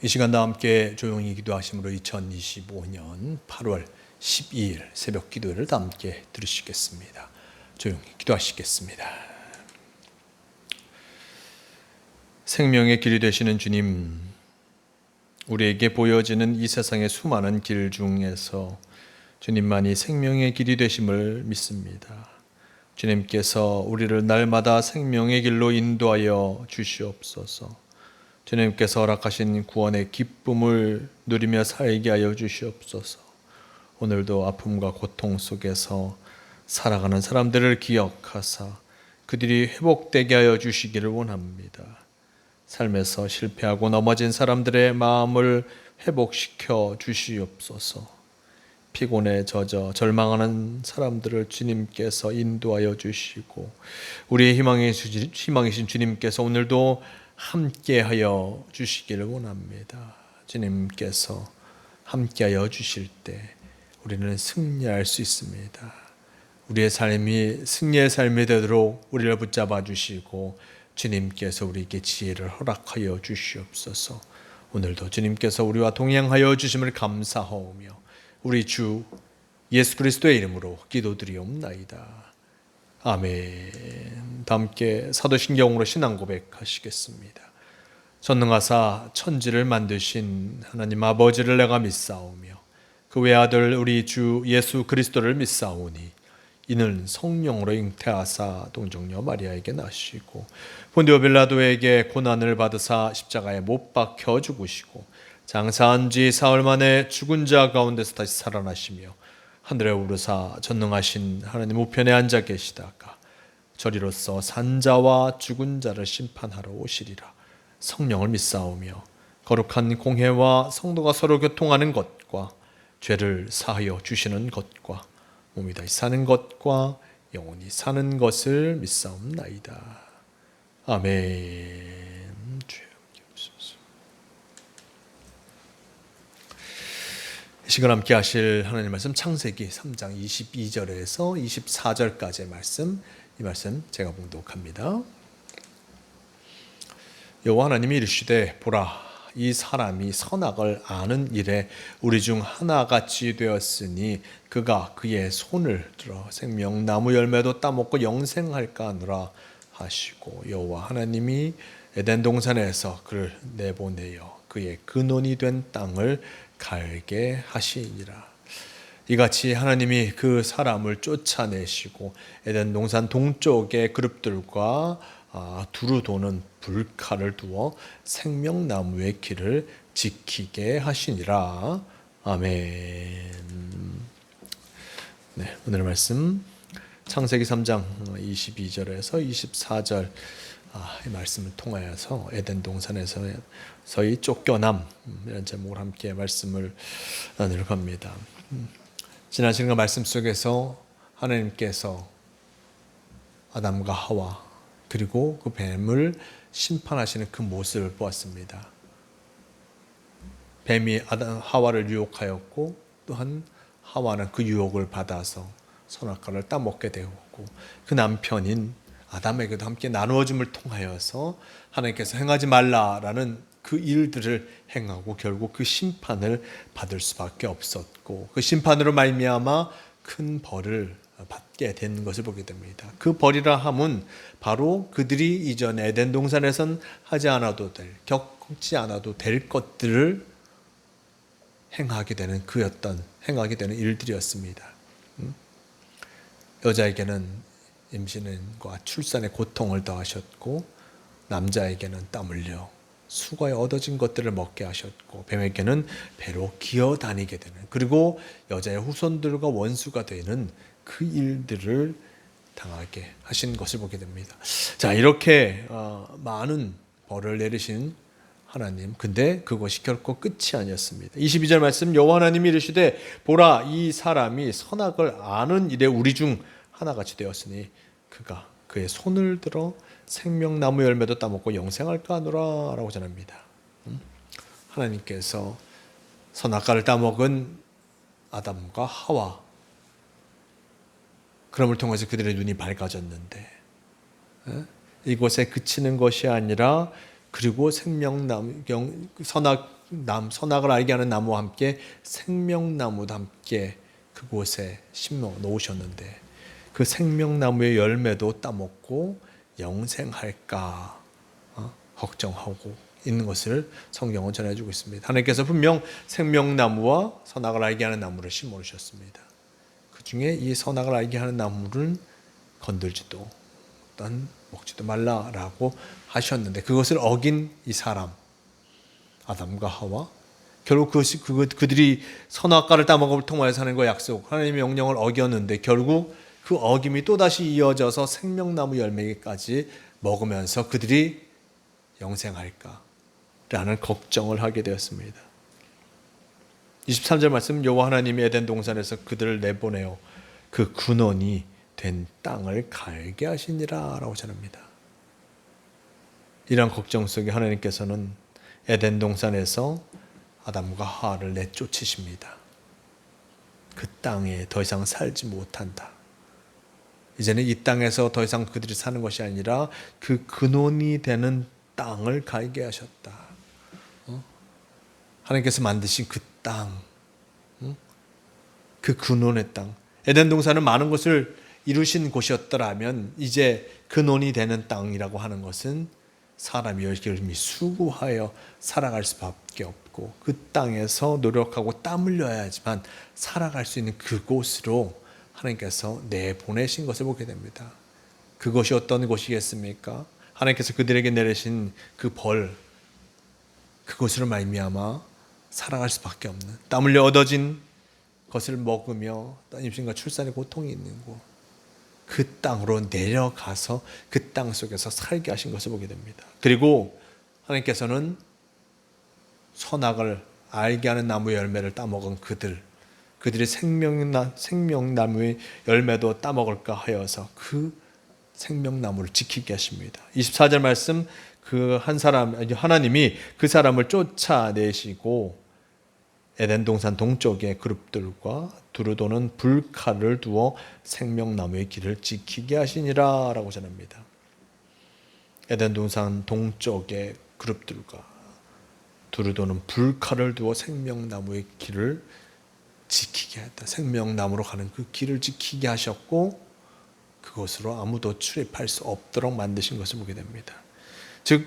이 시간 다 함께 조용히 기도하심으로 2025년 8월 12일 새벽 기도를 다 함께 들으시겠습니다. 조용히 기도하시겠습니다. 생명의 길이 되시는 주님, 우리에게 보여지는 이 세상의 수많은 길 중에서 주님만이 생명의 길이 되심을 믿습니다. 주님께서 우리를 날마다 생명의 길로 인도하여 주시옵소서. 주님께서 허락하신 구원의 기쁨을 누리며 살게 하여 주시옵소서. 오늘도 아픔과 고통 속에서 살아가는 사람들을 기억하사 그들이 회복되게 하여 주시기를 원합니다. 삶에서 실패하고 넘어진 사람들의 마음을 회복시켜 주시옵소서. 피곤에 젖어 절망하는 사람들을 주님께서 인도하여 주시고 우리의 희망이신 주님께서 오늘도 함께하여 주시기를 원합니다. 주님께서 함께하여 주실 때 우리는 승리할 수 있습니다. 우리의 삶이 승리의 삶이 되도록 우리를 붙잡아 주시고 주님께서 우리에게 지혜를 허락하여 주시옵소서. 오늘도 주님께서 우리와 동행하여 주심을 감사하오며 우리 주 예수 그리스도의 이름으로 기도드리옵나이다. 아멘. 다 함께 사도신경으로 신앙 고백하시겠습니다. 전능하사 천지를 만드신 하나님 아버지를 내가 믿사오며 그 외아들 우리 주 예수 그리스도를 믿사오니 이는 성령으로 잉태하사 동정녀 마리아에게 나시고 본디오 빌라도에게 고난을 받으사 십자가에 못 박혀 죽으시고 장사한 지 사흘 만에 죽은 자 가운데서 다시 살아나시며 하늘에 오르사 전능하신 하나님 우편에 앉아 계시다가 저리로서 산자와 죽은 자를 심판하러 오시리라. 성령을 믿사오며 거룩한 공회와 성도가 서로 교통하는 것과 죄를 사하여 주시는 것과 몸이 다시 사는 것과 영원히 사는 것을 믿사옵나이다. 아멘. 이 시간 함께 하실 하나님 말씀 창세기 3장 22절에서 24절까지의 말씀, 이 말씀 제가 봉독합니다. 여호와 하나님이 이르시되 보라 이 사람이 선악을 아는 일에 우리 중 하나같이 되었으니 그가 그의 손을 들어 생명나무 열매도 따먹고 영생할까 하노라 하시고 여호와 하나님이 에덴 동산에서 그를 내보내어 그의 근원이 된 땅을 갈게 하시니라. 이같이 하나님이 그 사람을 쫓아내시고 에덴 동산 동쪽의 그룹들과 두루 도는 불칼을 두어 생명나무의 길을 지키게 하시니라. 아멘. 네, 오늘 말씀 창세기 3장 22절에서 24절 이 말씀을 통하여서 에덴 동산에서의 쫓겨남 이런 제목으로 함께 말씀을 나눌 겁니다. 지난 시간 말씀 속에서 하나님께서 아담과 하와 그리고 그 뱀을 심판하시는 그 모습을 보았습니다. 뱀이 하와를 유혹하였고 또한 하와는 그 유혹을 받아서 선악과를 따먹게 되었고 그 남편인 아담에게도 함께 나누어짐을 통하여서 하나님께서 행하지 말라라는 그 일들을 행하고 결국 그 심판을 받을 수밖에 없었고 그 심판으로 말미암아 큰 벌을 받게 된 것을 보게 됩니다. 그 벌이라 함은 바로 그들이 이전에 에덴 동산에선 하지 않아도 될, 겪지 않아도 될 것들을 행하게 되는 행하게 되는 일들이었습니다. 여자에게는 임신과 출산의 고통을 더하셨고 남자에게는 땀 흘려 수고에 얻어진 것들을 먹게 하셨고 뱀에게는 배로 기어다니게 되는 그리고 여자의 후손들과 원수가 되는 그 일들을 당하게 하신 것을 보게 됩니다. 자, 이렇게 많은 벌을 내리신 하나님, 근데 그것이 결코 끝이 아니었습니다. 22절 말씀 여호와 하나님이 이르시되 보라 이 사람이 선악을 아는 일에 우리 중 하나같이 되었으니 그가 그의 손을 들어 생명나무 열매도 따먹고 영생할까 하노라 라고 전합니다. 하나님께서 선악과를 따먹은 아담과 하와 그럼을 통해서 그들의 눈이 밝아졌는데 이곳에 그치는 것이 아니라 그리고 선악 선악을 알게 하는 나무와 함께 생명나무도 함께 그곳에 심어 놓으셨는데 그 생명나무의 열매도 따먹고 영생할까 걱정하고 있는 것을 성경은 전해주고 있습니다. 하나님께서 분명 생명나무와 선악을 알게 하는 나무를 심어 놓으셨습니다. 그 중에 이 선악을 알게 하는 나무를 건들지도 어떤 먹지도 말라라고 하셨는데 그것을 어긴 이 사람 아담과 하와 결국 그들이 선악과를 따먹음을 통하여서 하는 거 약속 하나님의 명령을 어겼는데 결국 그 어김이 또다시 이어져서 생명나무 열매까지 먹으면서 그들이 영생할까 라는 걱정을 하게 되었습니다. 23절 말씀 여호와 하나님이 에덴 동산에서 그들을 내보내어 그 근원이 된 땅을 갈게 하시니라 라고 전합니다. 이런 걱정 속에 하나님께서는 에덴 동산에서 아담과 하와를 내쫓으십니다. 그 땅에 더 이상 살지 못한다. 이제는 이 땅에서 더 이상 그들이 사는 것이 아니라 그 근원이 되는 땅을 갈게 하셨다. 하나님께서 만드신 그 땅, 그 근원의 땅. 에덴 동산은 많은 것을 이루신 곳이었더라면 이제 근원이 되는 땅이라고 하는 것은 사람이 열심히 수고하여 살아갈 수밖에 없고 그 땅에서 노력하고 땀 흘려야지만 살아갈 수 있는 그곳으로 하나님께서 내보내신 것을 보게 됩니다. 그것이 어떤 곳이겠습니까? 하나님께서 그들에게 내리신 그 벌, 그것으로 말미암아 살아갈 수밖에 없는 땀 흘려 얻어진 것을 먹으며 임신과 출산의 고통이 있는 곳, 그 땅으로 내려가서 그 땅 속에서 살게 하신 것을 보게 됩니다. 그리고 하나님께서는 선악을 알게 하는 나무의 열매를 따먹은 그들이 생명나무의 열매도 따먹을까 하여서 그 생명나무를 지키게 하십니다. 24절 말씀 그 한 사람 하나님이 그 사람을 쫓아내시고 에덴 동산 동쪽의 그룹들과 두루 도는 불칼을 두어 생명나무의 길을 지키게 하시니라 라고 전합니다. 에덴 동산 동쪽의 그룹들과 두루 도는 불칼을 두어 생명나무의 길을 지키게 했다. 생명나무로 가는 그 길을 지키게 하셨고 그것으로 아무도 출입할 수 없도록 만드신 것을 보게 됩니다. 즉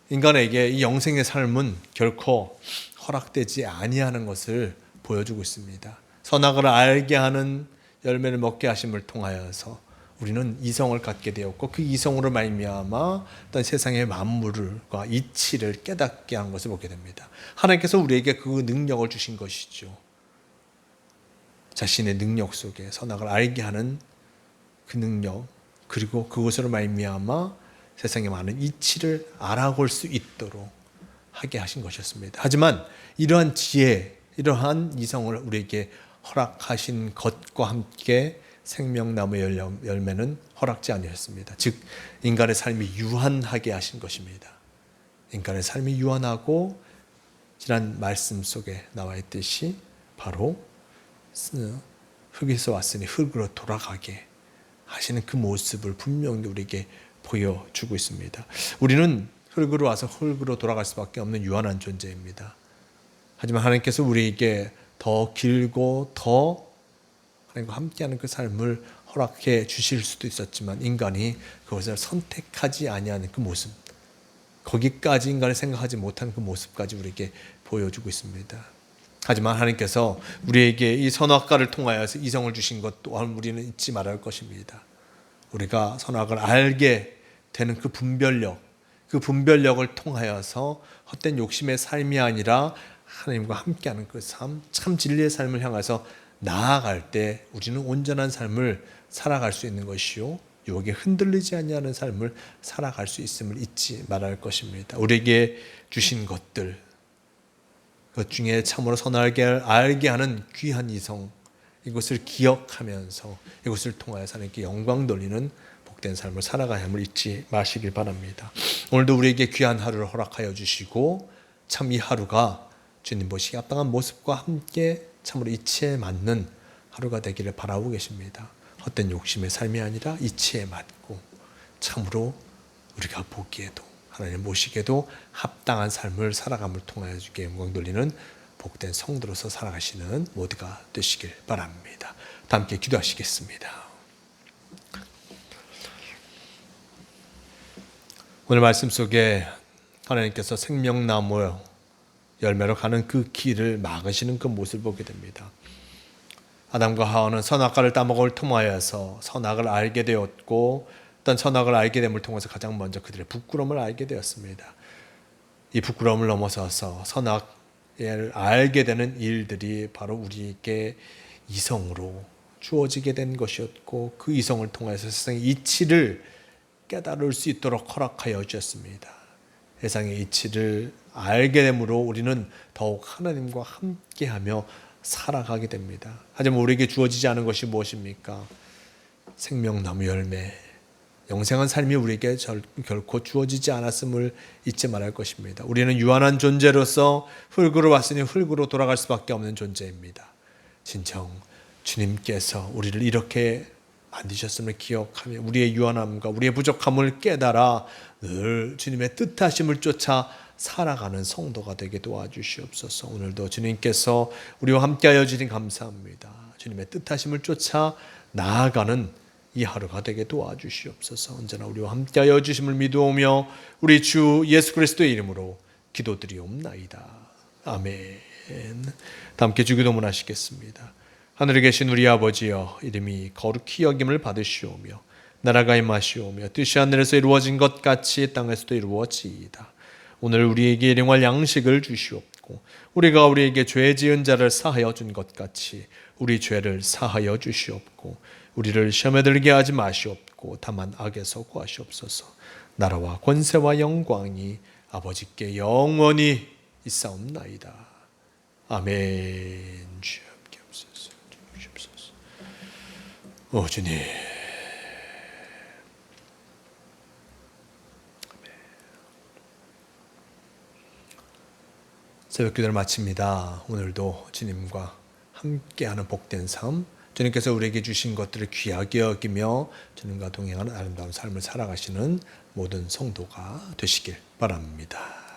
인간에게 이 영생의 삶은 결코 허락되지 아니하는 것을 보여주고 있습니다. 선악을 알게 하는 열매를 먹게 하심을 통하여서 우리는 이성을 갖게 되었고 그 이성으로 말미암아 어떤 세상의 만물과 이치를 깨닫게 한 것을 보게 됩니다. 하나님께서 우리에게 그 능력을 주신 것이죠. 자신의 능력 속에 선악을 알게 하는 그 능력 그리고 그것으로 말미암아 세상의 많은 이치를 알아볼 수 있도록 하게 하신 것이었습니다. 하지만 이러한 지혜, 이러한 이성을 우리에게 허락하신 것과 함께 생명나무의 열매는 허락지 아니었습니다. 즉 인간의 삶이 유한하게 하신 것입니다. 인간의 삶이 유한하고 지난 말씀 속에 나와 있듯이 바로 흙에서 왔으니 흙으로 돌아가게 하시는 그 모습을 분명히 우리에게 보여주고 있습니다. 우리는 흙으로 와서 흙으로 돌아갈 수밖에 없는 유한한 존재입니다. 하지만 하나님께서 우리에게 더 길고 더 하나님과 함께하는 그 삶을 허락해 주실 수도 있었지만 인간이 그것을 선택하지 아니하는 그 모습, 거기까지 인간이 생각하지 못한 그 모습까지 우리에게 보여주고 있습니다. 하지만 하나님께서 우리에게 이 선악과를 통하여서 이성을 주신 것 또한 우리는 잊지 말아야 할 것입니다. 우리가 선악을 알게 되는 그 분별력을 통하여서 헛된 욕심의 삶이 아니라 하나님과 함께하는 그 삶, 참 진리의 삶을 향해서 나아갈 때 우리는 온전한 삶을 살아갈 수 있는 것이요 유혹에 흔들리지 아니하는 삶을 살아갈 수 있음을 잊지 말아야 할 것입니다. 우리에게 주신 것들, 그 중에 참으로 선하게 알게 하는 귀한 이성, 이것을 기억하면서 이것을 통하여서 하나님께 영광 돌리는 복된 삶을 살아가야 함을 잊지 마시길 바랍니다. 오늘도 우리에게 귀한 하루를 허락하여 주시고 참 이 하루가 주님 보시기에 합당한 모습과 함께 참으로 이치에 맞는 하루가 되기를 바라고 계십니다. 헛된 욕심의 삶이 아니라 이치에 맞고 참으로 우리가 보기에도 하나님 모시게도 합당한 삶을 살아감을 통하여 주께 영광 돌리는 복된 성도로서 살아가시는 모두가 되시길 바랍니다. 다 함께 기도하시겠습니다. 오늘 말씀 속에 하나님께서 생명나무 열매로 가는 그 길을 막으시는 그 모습을 보게 됩니다. 아담과 하와는 선악과를 따먹을 통하여서 선악을 알게 되었고, 어떤 선악을 알게 됨을 통해서 가장 먼저 그들의 부끄러움을 알게 되었습니다. 이 부끄러움을 넘어서서 선악을 알게 되는 일들이 바로 우리에게 이성으로 주어지게 된 것이었고, 그 이성을 통해서 세상의 이치를 깨달을 수 있도록 허락하여 주셨습니다. 세상의 이치를 알게 되므로 우리는 더욱 하나님과 함께하며 살아가게 됩니다. 하지만 우리에게 주어지지 않은 것이 무엇입니까? 생명나무 열매, 영생한 삶이 우리에게 결코 주어지지 않았음을 잊지 말할 것입니다. 우리는 유한한 존재로서 흙으로 왔으니 흙으로 돌아갈 수밖에 없는 존재입니다. 진정 주님께서 우리를 이렇게 만드셨음을 기억하며 우리의 유한함과 우리의 부족함을 깨달아 늘 주님의 뜻하심을 쫓아 살아가는 성도가 되게 도와주시옵소서. 오늘도 주님께서 우리와 함께하여 주니 감사합니다. 주님의 뜻하심을 쫓아 나아가는 이 하루가 되게 도와주시옵소서. 언제나 우리와 함께하여 주심을 믿으오며 우리 주 예수 그리스도의 이름으로 기도드리옵나이다. 아멘. 다 함께 주기도문 하시겠습니다. 하늘에 계신 우리 아버지여, 이름이 거룩히 여김을 받으시오며 나라가 임하시오며 뜻이 하늘에서 이루어진 것 같이 땅에서도 이루어지이다. 오늘 우리에게 일용할 양식을 주시옵고 우리가 우리에게 죄 지은 자를 사하여 준 것 같이 우리 죄를 사하여 주시옵고 우리를 시험에 들게 하지 마시옵고 다만 악에서 구하시옵소서. 나라와 권세와 영광이 아버지께 영원히 있사옵나이다. 아멘. 주님, 새벽 기도를 마칩니다. 오늘도 주님과 함께하는 복된 삶, 주님께서 우리에게 주신 것들을 귀하게 여기며 주님과 동행하는 아름다운 삶을 살아가시는 모든 성도가 되시길 바랍니다.